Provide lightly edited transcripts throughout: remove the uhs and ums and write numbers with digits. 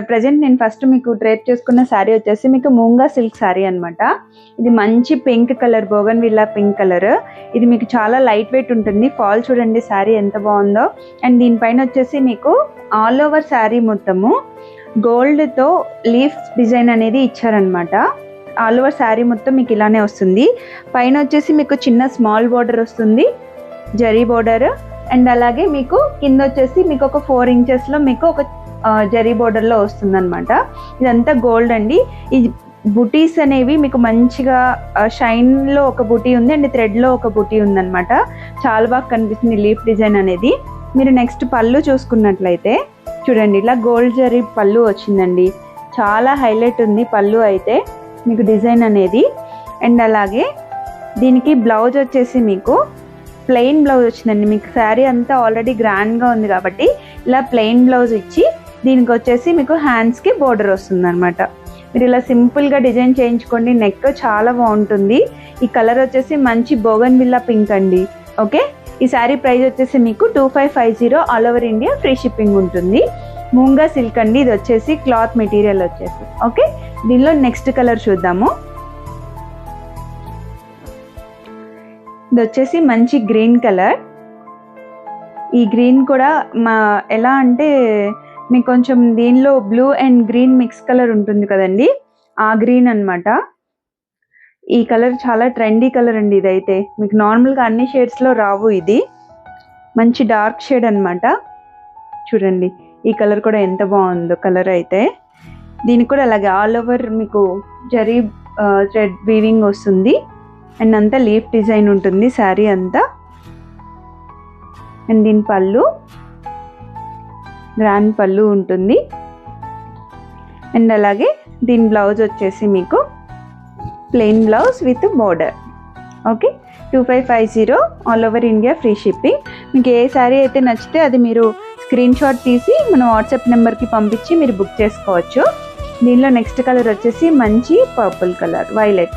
Present నేను first మీకు drape చేసుకున్న శారీ వచ్చేసి మీకు మూంగా సిల్క్ శారీ అనమాట. ఇది మంచి pink colour, bougainvillea pink colour. ఇది మీకు చాలా లైట్ వెయిట్ ఉంటుంది. ఫాల్ చూడండి శారీ ఎంత బాగుందో. అండ్ దీనిపైన వచ్చేసి మీకు ఆల్ ఓవర్ శారీ మొత్తము గోల్డ్తో లీఫ్ డిజైన్ అనేది ఇచ్చారనమాట. ఆల్ ఓవర్ శారీ మొత్తం మీకు ఇలానే వస్తుంది. పైన వచ్చేసి మీకు చిన్న స్మాల్ బోర్డర్ వస్తుంది, జరీ బోర్డర్. అండ్ అలాగే మీకు కింద వచ్చేసి మీకు ఒక 4 ఇంచెస్లో మీకు ఒక జరీ బోర్డర్లో వస్తుంది అనమాట. ఇదంతా గోల్డ్ అండి. ఈ బుటీస్ అనేవి మీకు మంచిగా షైన్లో ఒక బుటీ ఉంది అండ్ థ్రెడ్లో ఒక బుటీ ఉందన్నమాట. చాలా బాగా కనిపిస్తుంది లీఫ్ డిజైన్ అనేది. మీరు నెక్స్ట్ పళ్ళు చూసుకున్నట్లయితే చూడండి, ఇలా గోల్డ్ జరీ పళ్ళు వచ్చిందండి. చాలా హైలైట్ ఉంది పళ్ళు అయితే మీకు డిజైన్ అనేది. అండ్ అలాగే దీనికి బ్లౌజ్ వచ్చేసి మీకు ప్లెయిన్ బ్లౌజ్ వచ్చిందండి. మీకు శారీ అంతా ఆల్రెడీ గ్రాండ్గా ఉంది కాబట్టి ఇలా ప్లెయిన్ బ్లౌజ్ ఇచ్చి దీనికి వచ్చేసి మీకు హ్యాండ్స్కి బోర్డర్ వస్తుంది అనమాట. మీరు ఇలా సింపుల్గా డిజైన్ చేయించుకోండి. నెక్ చాలా బాగుంటుంది. ఈ కలర్ వచ్చేసి మంచి బోగన్ విల్లా పింక్ అండి. ఓకే, ఈ శారీ ప్రైస్ వచ్చేసి మీకు 2550 all over India free shipping ఉంటుంది. మూంగా సిల్క్ అండి. ఇది వచ్చేసి క్లాత్ మెటీరియల్ వచ్చేసి. ఓకే, దీనిలో నెక్స్ట్ కలర్ చూద్దాము. ఇది వచ్చేసి మంచి గ్రీన్ కలర్. ఈ గ్రీన్ కూడా ఎలా అంటే మీకు కొంచెం దీనిలో blue and green mix colour ఉంటుంది కదండి, ఆ గ్రీన్ అనమాట. ఈ కలర్ చాలా ట్రెండీ కలర్ అండి. ఇదైతే మీకు నార్మల్గా అన్ని షేడ్స్లో రావు. ఇది మంచి డార్క్ షేడ్ అనమాట. చూడండి ఈ కలర్ కూడా ఎంత బాగుందో కలర్ అయితే. దీనికి కూడా అలాగే ఆల్ ఓవర్ మీకు జరీ థ్రెడ్ వీవింగ్ వస్తుంది అండ్ అంతా లీఫ్ డిజైన్ ఉంటుంది శారీ అంతా. అండ్ దీని పళ్ళు గ్రాండ్ పళ్ళు ఉంటుంది. అండ్ అలాగే దీని బ్లౌజ్ వచ్చేసి మీకు plain blouse with border. Okay, 2550 all over India free shipping. మీకు ఏ శారీ అయితే నచ్చితే అది మీరు స్క్రీన్ షాట్ తీసి మన వాట్సాప్ నెంబర్కి పంపించి మీరు బుక్ చేసుకోవచ్చు. దీనిలో నెక్స్ట్ కలర్ వచ్చేసి మంచి పర్పుల్ కలర్, వైలెట్.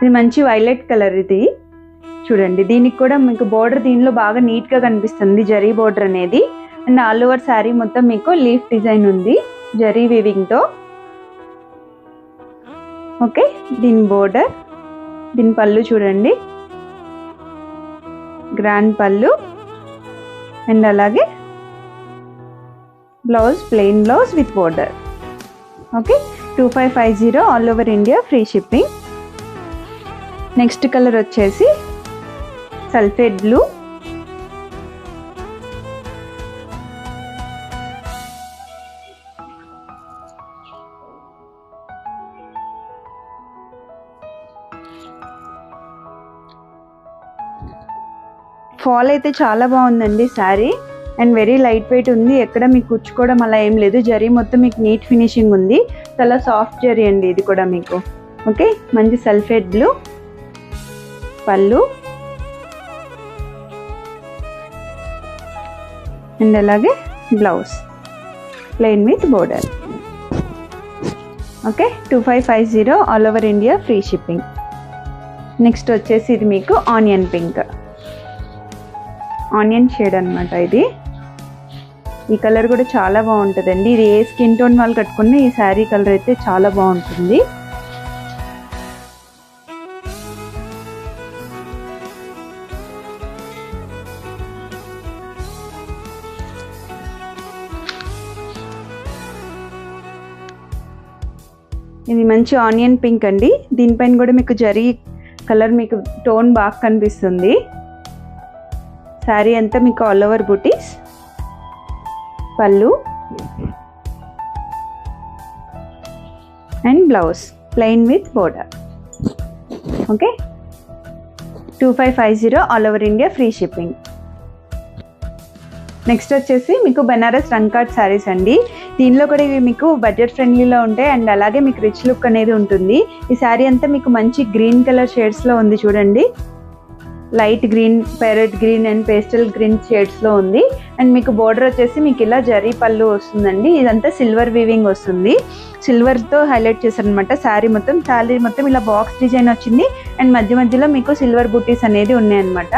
ఇది మంచి వైలెట్ కలర్. ఇది చూడండి, దీనికి కూడా మీకు బోర్డర్ దీనిలో బాగా నీట్గా కనిపిస్తుంది, జరీ బోర్డర్ అనేది. అండ్ ఆల్ ఓవర్ శారీ మొత్తం మీకు లీఫ్ డిజైన్ ఉంది జరీ వీవింగ్తో. ఓకే, దీని బోర్డర్, దీని పళ్ళు చూడండి, గ్రాండ్ పళ్ళు. అండ్ అలాగే blouse plain blouse with border. Okay, 2550 all over India free shipping. Next colour వచ్చేసి సల్ఫేట్ బ్లూ. ఫాల్ అయితే చాలా బాగుందండి sari. And very light weight ఉంది. ఎక్కడ మీకు కుచ్చుకోవడం అలా ఏం లేదు. జరీ మొత్తం మీకు నీట్ ఫినిషింగ్ ఉంది. చాలా సాఫ్ట్ జరీ అండి ఇది కూడా మీకు. ఓకే, మంచి సల్ఫేట్ బ్లూ పళ్ళు అండ్ అలాగే blouse plain with border. Okay, 2550 all over India free shipping. Next వచ్చేసి ఇది మీకు ఆనియన్ పింక్, ఆనియన్ షేడ్ అనమాట. ఇది ఈ కలర్ కూడా చాలా బాగుంటుందండి. ఇది ఏ స్కిన్ టోన్ వాళ్ళు కట్టుకున్న ఈ శారీ కలర్ అయితే చాలా బాగుంటుంది. ఇది మంచి ఆనియన్ పింక్ అండి. దీనిపైన కూడా మీకు జరీ కలర్ మీకు టోన్ బాగా కనిపిస్తుంది. శారీ అంతా మీకు ఆల్ ఓవర్ బుటీస్, పళ్ళు and blouse plain with border. Okay, 2550 all over India free shipping. Next వచ్చేసి మీకు బెనారస్ రంకాట్ శారీస్ అండి. దీనిలో కూడా ఇవి మీకు బడ్జెట్ ఫ్రెండ్లీలో ఉంటాయి అండ్ అలాగే మీకు రిచ్ లుక్ అనేది ఉంటుంది. ఈ శారీ అంతా మీకు మంచి గ్రీన్ కలర్ షేడ్స్లో ఉంది చూడండి. Light green, parrot green and pastel green షేడ్స్లో ఉంది. అండ్ మీకు బోర్డర్ వచ్చేసి మీకు ఇలా జరీ పళ్ళు వస్తుందండి. ఇదంతా సిల్వర్ వీవింగ్ వస్తుంది, సిల్వర్తో హైలైట్ చేశారనమాట. శారీ మొత్తం ఇలా బాక్స్ డిజైన్ వచ్చింది. అండ్ మధ్య మధ్యలో మీకు సిల్వర్ బూటీస్ అనేది ఉన్నాయన్నమాట.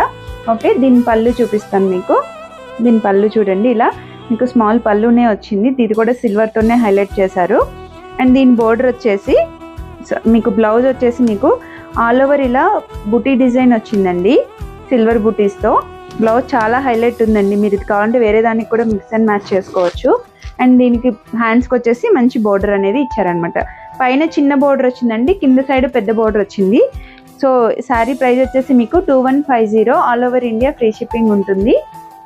ఓకే, దీని పళ్ళు చూపిస్తాను మీకు. దీని పళ్ళు చూడండి, ఇలా మీకు స్మాల్ పళ్ళునే వచ్చింది. ఇది కూడా సిల్వర్తోనే హైలైట్ చేశారు. అండ్ దీని బోర్డర్ వచ్చేసి మీకు బ్లౌజ్ వచ్చేసి మీకు ఆల్ ఓవర్ ఇలా బుటీ డిజైన్ వచ్చిందండి, సిల్వర్ బుటీస్తో. బ్లౌజ్ చాలా హైలైట్ ఉందండి. మీరు ఇది కావాలంటే వేరే దానికి కూడా మిక్స్ అండ్ మ్యాచ్ చేసుకోవచ్చు. అండ్ దీనికి హ్యాండ్స్కి వచ్చేసి మంచి బోర్డర్ అనేది ఇచ్చారనమాట. పైన చిన్న బోర్డర్ వచ్చిందండి, కింద సైడ్ పెద్ద బోర్డర్ వచ్చింది. సో శారీ ప్రైస్ వచ్చేసి మీకు 2150, all over India free shipping ఉంటుంది.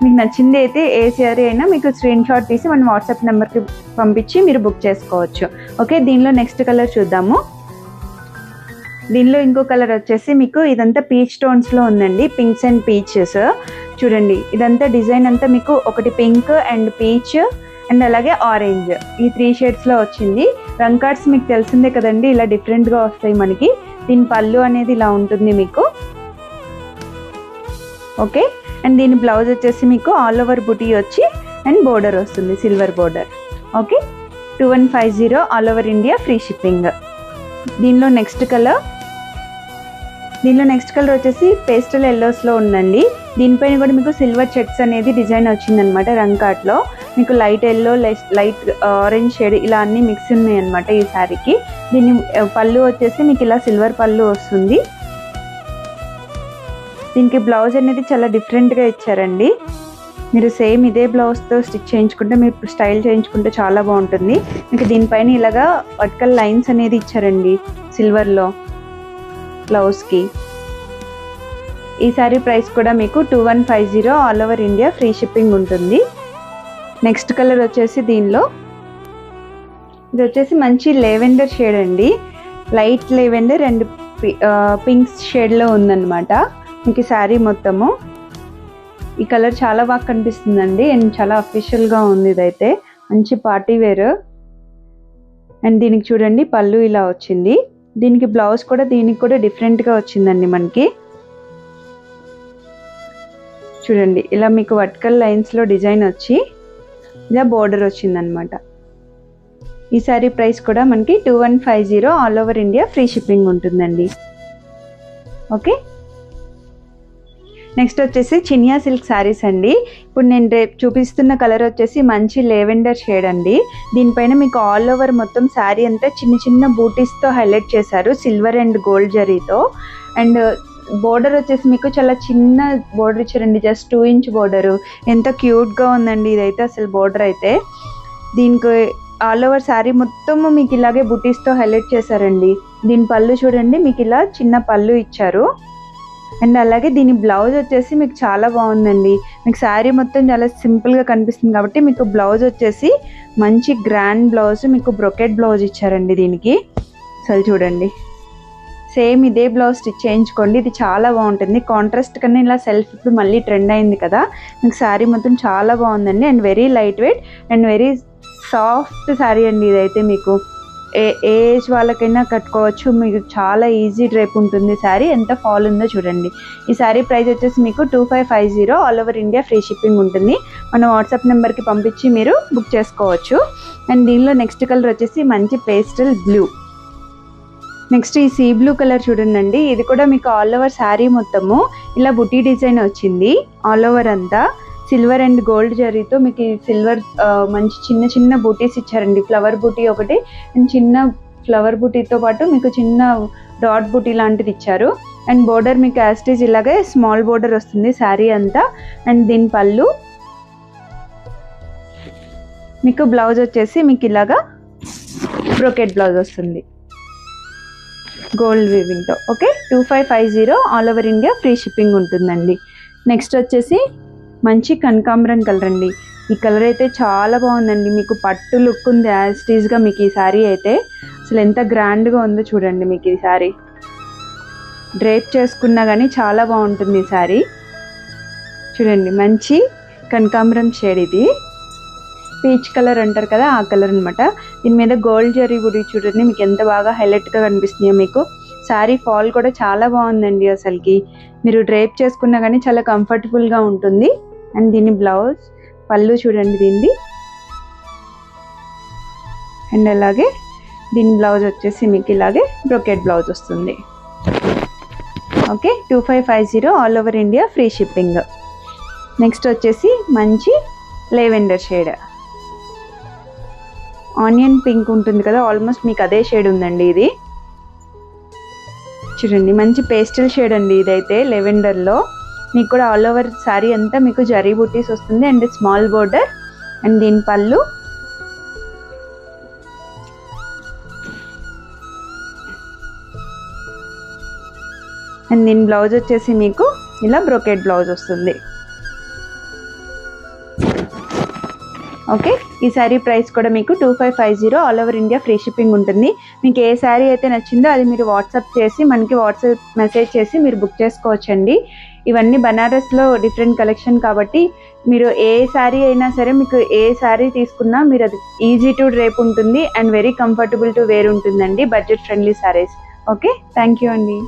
మీకు నచ్చింది అయితే ఏ శారీ అయినా మీకు స్క్రీన్ షాట్ తీసి మన వాట్సాప్ నెంబర్కి పంపించి మీరు బుక్ చేసుకోవచ్చు. ఓకే, దీనిలో నెక్స్ట్ కలర్ చూద్దాము. దీనిలో ఇంకో కలర్ వచ్చేసి మీకు ఇదంతా పీచ్ టోన్స్లో ఉందండి, పింక్స్ అండ్ పీచెస్. చూడండి, ఇదంతా డిజైన్ అంతా మీకు ఒకటి పింక్ అండ్ పీచ్ అండ్ అలాగే ఆరెంజ్, ఈ 3 షేడ్స్లో వచ్చింది. రంగ్ కార్డ్స్ మీకు తెలిసిందే కదండి, ఇలా డిఫరెంట్గా వస్తాయి మనకి. దీని పళ్ళు అనేది ఇలా ఉంటుంది మీకు. ఓకే, అండ్ దీని బ్లౌజ్ వచ్చేసి మీకు ఆల్ ఓవర్ బుటీ వచ్చి అండ్ బోర్డర్ వస్తుంది, silver border. Okay, 2150, all over India free shipping. దీనిలో నెక్స్ట్ కలర్ వచ్చేసి పేస్టల్ ఎల్లోస్లో ఉందండి. దీనిపైన కూడా మీకు సిల్వర్ చెక్స్ అనేది డిజైన్ వచ్చిందనమాట. రంగ్ కార్ట్లో మీకు light yellow, light orange shade ఇలా అన్ని మిక్స్ ఉన్నాయి అనమాట ఈ శారీకి. దీని పళ్ళు వచ్చేసి మీకు ఇలా సిల్వర్ పళ్ళు వస్తుంది. దీనికి బ్లౌజ్ అనేది చాలా డిఫరెంట్గా ఇచ్చారండి. మీరు సేమ్ ఇదే బ్లౌజ్తో స్టిచ్ చేయించుకుంటే, మీరు స్టైల్ చేయించుకుంటే చాలా బాగుంటుంది. మీకు దీనిపైన ఇలాగా వర్టికల్ లైన్స్ అనేది ఇచ్చారండి సిల్వర్లో బ్లౌజ్కి. ఈ సారీ ప్రైస్ కూడా మీకు 2150, all over India free shipping ఉంటుంది. నెక్స్ట్ కలర్ వచ్చేసి దీనిలో ఇది వచ్చేసి మంచి లెవెండర్ షేడ్ అండి, లైట్ లెవెండర్ అండ్ పింక్ షేడ్లో ఉందన్నమాట మీకు శారీ మొత్తము. ఈ కలర్ చాలా బాగా కనిపిస్తుందండి అండ్ చాలా అఫీషియల్గా ఉంది. ఇదైతే మంచి పార్టీ వేర్. అండ్ దీనికి చూడండి పళ్ళు ఇలా వచ్చింది. దీనికి బ్లౌజ్ కూడా దీనికి కూడా డిఫరెంట్గా వచ్చిందండి మనకి. చూడండి, ఇలా మీకు వర్టికల్ లైన్స్లో డిజైన్ వచ్చి ఇలా బోర్డర్ వచ్చిందనమాట. ఈ సారీ ప్రైస్ కూడా మనకి 2150, all over India free shipping ఉంటుందండి. ఓకే, నెక్స్ట్ వచ్చేసి చినియా సిల్క్ శారీస్ అండి. ఇప్పుడు నేను రేపు చూపిస్తున్న కలర్ వచ్చేసి మంచి లెవెండర్ షేడ్ అండి. దీనిపైన మీకు ఆల్ ఓవర్ మొత్తం శారీ అంతా చిన్న చిన్న బూటీస్తో హైలైట్ చేశారు, సిల్వర్ అండ్ గోల్డ్ జరీతో. అండ్ బోర్డర్ వచ్చేసి మీకు చాలా చిన్న బోర్డర్ ఇచ్చారండి, జస్ట్ 2 ఇంచ్ బోర్డరు. ఎంత క్యూట్గా ఉందండి ఇదైతే అసలు బోర్డర్ అయితే. దీనికి ఆల్ ఓవర్ శారీ మొత్తము మీకు ఇలాగే బూటీస్తో హైలైట్ చేశారండి. దీని పళ్ళు చూడండి, మీకు ఇలా చిన్న పళ్ళు ఇచ్చారు. అండ్ అలాగే దీని బ్లౌజ్ వచ్చేసి మీకు చాలా బాగుందండి. మీకు శారీ మొత్తం చాలా సింపుల్గా కనిపిస్తుంది కాబట్టి మీకు బ్లౌజ్ వచ్చేసి మంచి గ్రాండ్ బ్లౌజ్, మీకు బ్రొకెట్ బ్లౌజ్ ఇచ్చారండి దీనికి. అసలు చూడండి, సేమ్ ఇదే బ్లౌజ్ స్టిచ్ చేయించుకోండి, ఇది చాలా బాగుంటుంది. కాంట్రాస్ట్ కన్నా ఇలా సెల్ఫ్ ఇప్పుడు మళ్ళీ ట్రెండ్ అయింది కదా, మీకు శారీ మొత్తం చాలా బాగుందండి. And very light weight and very soft sari అండి ఇదైతే. మీకు ఏ ఏజ్ వాళ్ళకైనా కట్టుకోవచ్చు, మీకు చాలా ఈజీ డ్రేప్ ఉంటుంది శారీ. ఎంత ఫాల్ ఉందో చూడండి. ఈ శారీ ప్రైస్ వచ్చేసి మీకు 2550, all over India free shipping ఉంటుంది. మన వాట్సాప్ నెంబర్కి పంపించి మీరు బుక్ చేసుకోవచ్చు. అండ్ దీనిలో నెక్స్ట్ కలర్ వచ్చేసి మంచి పేస్టల్ బ్లూ. నెక్స్ట్ ఈ సీ బ్లూ కలర్ చూడండి, ఇది కూడా మీకు ఆల్ ఓవర్ శారీ మొత్తము ఇలా బుటీ డిజైన్ వచ్చింది. ఆల్ ఓవర్ అంతా సిల్వర్ అండ్ గోల్డ్ జరీతో మీకు సిల్వర్ మంచి చిన్న చిన్న బూటీస్ ఇచ్చారండి. ఫ్లవర్ బూటీ ఒకటి అండ్ చిన్న ఫ్లవర్ బూటీతో పాటు మీకు చిన్న డాట్ బూటీ లాంటిది ఇచ్చారు. అండ్ బోర్డర్ మీకు యాస్టీజ్ ఇలాగే స్మాల్ బోర్డర్ వస్తుంది శారీ అంతా. అండ్ దీని పళ్ళు, మీకు బ్లౌజ్ వచ్చేసి మీకు ఇలాగా బ్రోకెట్ బ్లౌజ్ వస్తుంది గోల్డ్ వీవింగ్తో. Okay, 2550, all over India free shipping ఉంటుందండి. నెక్స్ట్ వచ్చేసి మంచి కనకాంబరం కలర్ అండి. ఈ కలర్ అయితే చాలా బాగుందండి, మీకు పట్టు లుక్ ఉంది యాస్టీజ్గా మీకు ఈ శారీ అయితే. అసలు ఎంత గ్రాండ్గా ఉందో చూడండి. మీకు ఈ శారీ డ్రేప్ చేసుకున్నా కానీ చాలా బాగుంటుంది ఈ శారీ. చూడండి, మంచి కనకాంబరం షేడ్, ఇది పీచ్ కలర్ అంటారు కదా ఆ కలర్ అనమాట. దీని మీద గోల్డ్ జరీ కూడా చూడండి, మీకు ఎంత బాగా హైలైట్గా కనిపిస్తున్నాయో. మీకు శారీ ఫాల్ కూడా చాలా బాగుందండి. అసలుకి మీరు డ్రేప్ చేసుకున్నా కానీ చాలా కంఫర్టబుల్గా ఉంటుంది. అండ్ దీని బ్లౌజ్ పళ్ళు చూడండి దీనిది. అండ్ అలాగే దీని బ్లౌజ్ వచ్చేసి మీకు ఇలాగే బ్రొకెట్ బ్లౌజ్ వస్తుంది. Okay, 2550 all over India, free shipping. Next వచ్చేసి మంచి లెవెండర్ షేడ్, ఆనియన్ పింక్ ఉంటుంది కదా, ఆల్మోస్ట్ మీకు అదే షేడ్ ఉందండి. ఇది చూడండి మంచి పేస్టల్ షేడ్ అండి. ఇదైతే లెవెండర్లో మీకు కూడా ఆల్ ఓవర్ శారీ అంతా మీకు జరీ బూటీస్ వస్తుంది అండ్ స్మాల్ బోర్డర్. అండ్ దీని పళ్ళు అండ్ దీని బ్లౌజ్ వచ్చేసి మీకు ఇలా బ్రొకెట్ బ్లౌజ్ వస్తుంది. ఓకే, ఈ శారీ ప్రైస్ కూడా మీకు 2550 all over India, free shipping ఉంటుంది. మీకు ఏ శారీ అయితే నచ్చిందో అది మీరు వాట్సాప్ చేసి మనకి వాట్సాప్ మెసేజ్ చేసి మీరు బుక్ చేసుకోవచ్చండి. ఇవన్నీ బనారస్లో డిఫరెంట్ కలెక్షన్ కాబట్టి మీరు ఏ శారీ అయినా సరే, మీకు ఏ శారీ తీసుకున్నా మీరు అది ఈజీ టు డ్రేప్ ఉంటుంది and very comfortable to wear ఉంటుందండి. Budget friendly saris. Okay, thank you అండి.